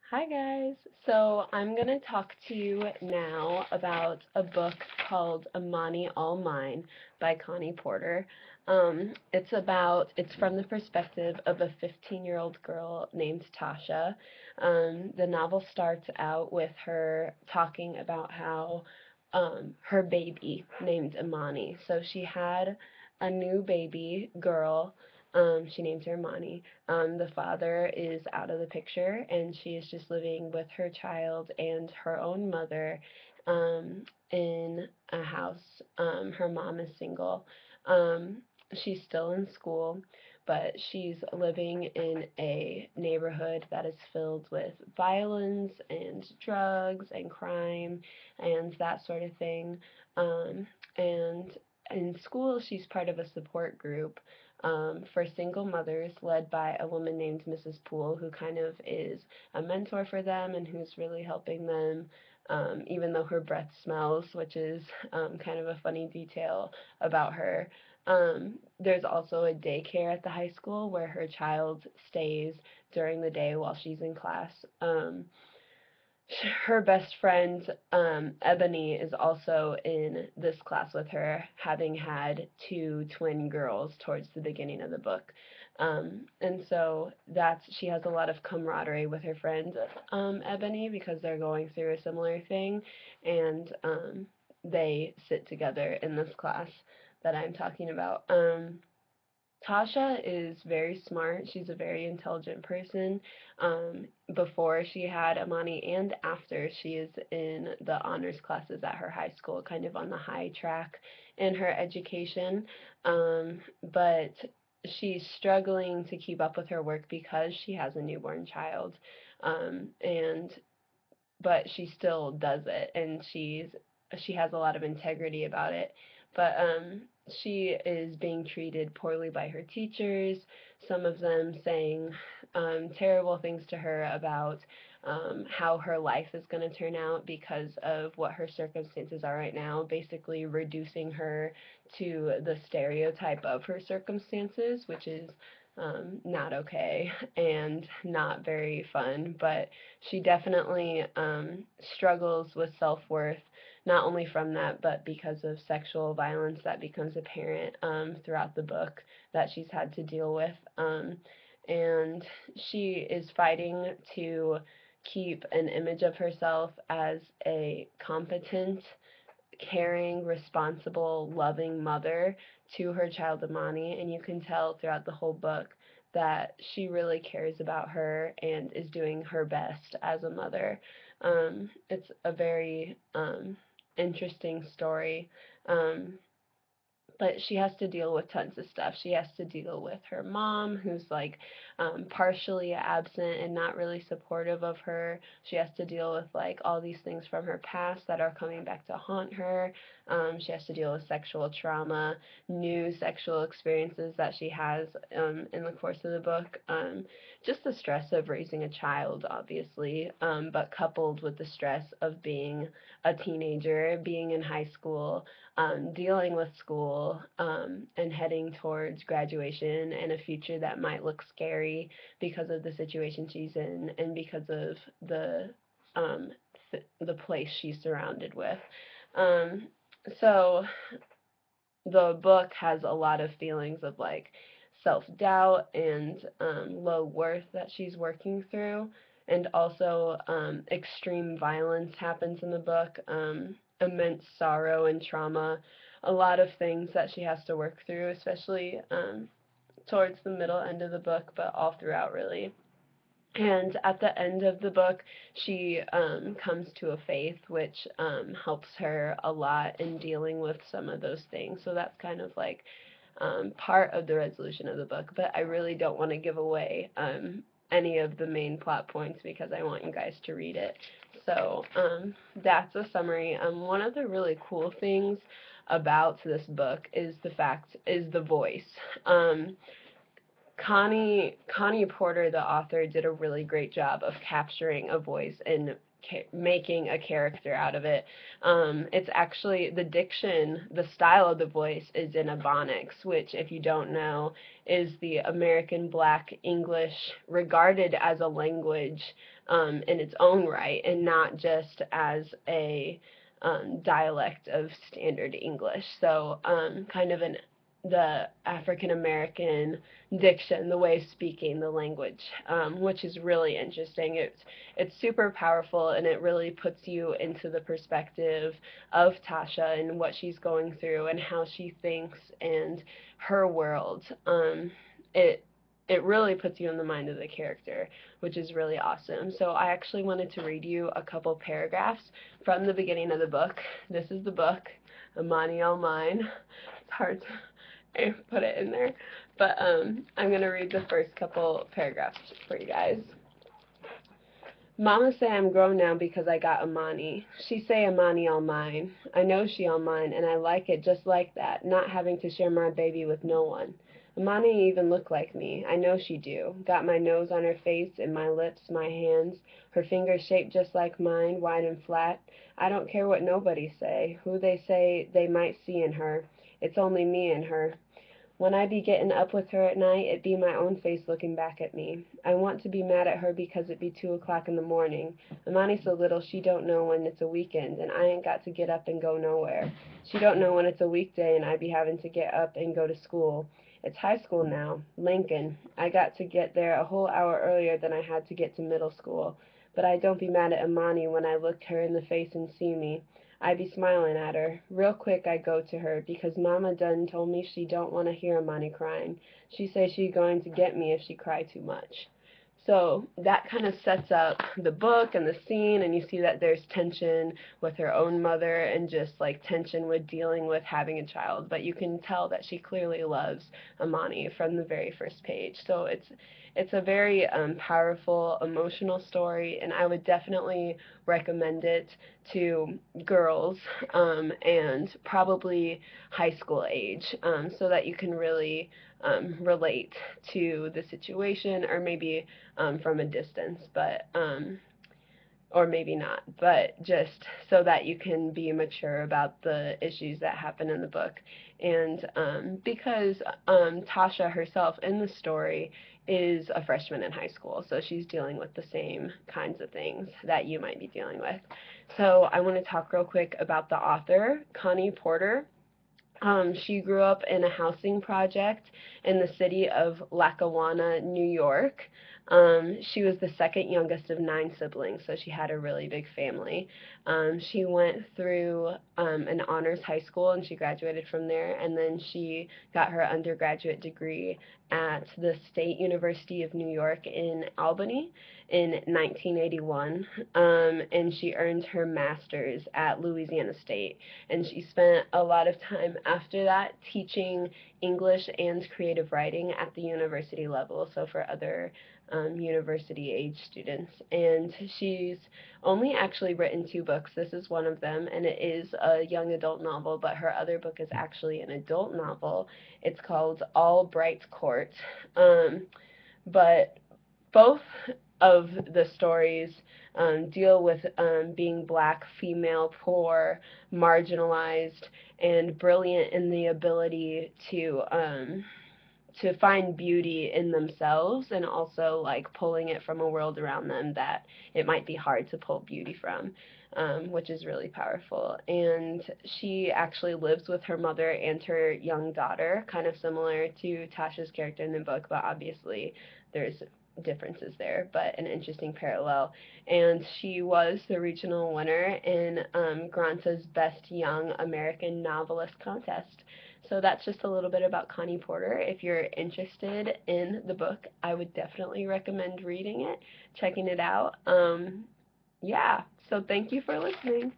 Hi guys. So I'm going to talk to you now about a book called Imani All Mine by Connie Porter. It's from the perspective of a 15-year-old girl named Tasha. The novel starts out with her talking about how her baby named Imani. So she had a new baby girl. She named her Imani. The father is out of the picture, and she is just living with her child and her own mother in a house. Her mom is single. Um, she's still in school, but she's living in a neighborhood that is filled with violence and drugs and crime and that sort of thing. And in school, she's part of a support group for single mothers led by a woman named Mrs. Poole, who kind of is a mentor for them and who's really helping them, even though her breath smells, which is kind of a funny detail about her. There's also a daycare at the high school where her child stays during the day while she's in class. Her best friend, Ebony, is also in this class with her, having had two twin girls towards the beginning of the book. And so she has a lot of camaraderie with her friend, Ebony, because they're going through a similar thing, and they sit together in this class that I'm talking about. Tasha is very smart. She's a very intelligent person. Before she had Amani and after, she is in the honors classes at her high school, kind of on the high track in her education. But she's struggling to keep up with her work because she has a newborn child. And but she still does it, and she has a lot of integrity about it. But she is being treated poorly by her teachers, some of them saying terrible things to her about how her life is going to turn out because of what her circumstances are right now, basically reducing her to the stereotype of her circumstances, which is not okay and not very fun. But she definitely struggles with self worth, not only from that, but because of sexual violence that becomes apparent throughout the book that she's had to deal with. And she is fighting to keep an image of herself as a competent, caring, responsible, loving mother to her child Imani, and you can tell throughout the whole book that she really cares about her and is doing her best as a mother. It's a very interesting story. Um, but she has to deal with tons of stuff. She has to deal with her mom, who's like partially absent and not really supportive of her. She has to deal with like all these things from her past that are coming back to haunt her. She has to deal with sexual trauma, new sexual experiences that she has in the course of the book. Just the stress of raising a child, obviously, but coupled with the stress of being a teenager, being in high school, dealing with school, and heading towards graduation and a future that might look scary because of the situation she's in and because of um, the place she's surrounded with. Um, so the book has a lot of feelings of like self doubt and low worth that she's working through, and also extreme violence happens in the book, immense sorrow and trauma, a lot of things that she has to work through, especially towards the middle end of the book, but all throughout really. And at the end of the book, she comes to a faith, which helps her a lot in dealing with some of those things. So that's kind of like part of the resolution of the book. But I really don't want to give away any of the main plot points because I want you guys to read it. So that's a summary. One of the really cool things about this book is the voice. Connie Porter, the author, did a really great job of capturing a voice in making a character out of it. It's actually the diction, the style of the voice is in Ebonics, which, if you don't know, is the American Black English regarded as a language in its own right, and not just as a dialect of standard English. So kind of the African American diction, the way of speaking the language, which is really interesting. It's super powerful, and it really puts you into the perspective of Tasha and what she's going through and how she thinks and her world. It it really puts you in the mind of the character, which is really awesome. So I actually wanted to read you a couple paragraphs from the beginning of the book. This is the book, Imani All Mine. It's hard to put it in there, but I'm going to read the first couple paragraphs for you guys. Mama say I'm grown now because I got Imani. She say Imani all mine. I know she all mine, and I like it just like that, not having to share my baby with no one. Imani even look like me. I know she do. Got my nose on her face and my lips, my hands. Her fingers shaped just like mine, wide and flat. I don't care what nobody say, who they say they might see in her. It's only me and her. When I be gettin' up with her at night, it be my own face looking back at me. I want to be mad at her because it be 2 o'clock in the morning. Imani so little she don't know when it's a weekend, and I ain't got to get up and go nowhere. She don't know when it's a weekday, and I be having to get up and go to school. It's high school now, Lincoln. I got to get there a whole hour earlier than I had to get to middle school. But I don't be mad at Imani when I look her in the face and see me. I be smilin' at her. Real quick I go to her, because Mama done told me she don't want to hear Imani crying. She say she going to get me if she cry too much. So that kind of sets up the book and the scene, and you see that there's tension with her own mother and just like tension with dealing with having a child. But you can tell that she clearly loves Imani from the very first page. So it's a very powerful, emotional story, and I would definitely recommend it to girls and probably high school age, so that you can really relate to the situation, or maybe from a distance, but or maybe not, but just so that you can be mature about the issues that happen in the book. And because Tasha herself in the story is a freshman in high school, so she's dealing with the same kinds of things that you might be dealing with. So I want to talk real quick about the author, Connie Porter. She grew up in a housing project in the city of Lackawanna, New York. She was the second youngest of 9 siblings, so she had a really big family. She went through an honors high school, and she graduated from there, and then she got her undergraduate degree at the State University of New York in Albany in 1981, and she earned her master's at Louisiana State. And she spent a lot of time after that teaching English and creative writing at the university level, so for other university age students. And she's only actually written 2 books. This is one of them, and it is a young adult novel, but her other book is actually an adult novel. It's called All Bright's Court. But both of the stories deal with being black, female, poor, marginalized, and brilliant in the ability to find beauty in themselves, and also like pulling it from a world around them that it might be hard to pull beauty from, which is really powerful. And she actually lives with her mother and her young daughter, kind of similar to Tasha's character in the book, but obviously there's differences there, but an interesting parallel. And she was the regional winner in Granta's Best Young American Novelist contest. So that's just a little bit about Connie Porter. If you're interested in the book, I would definitely recommend reading it, checking it out. Yeah, so thank you for listening.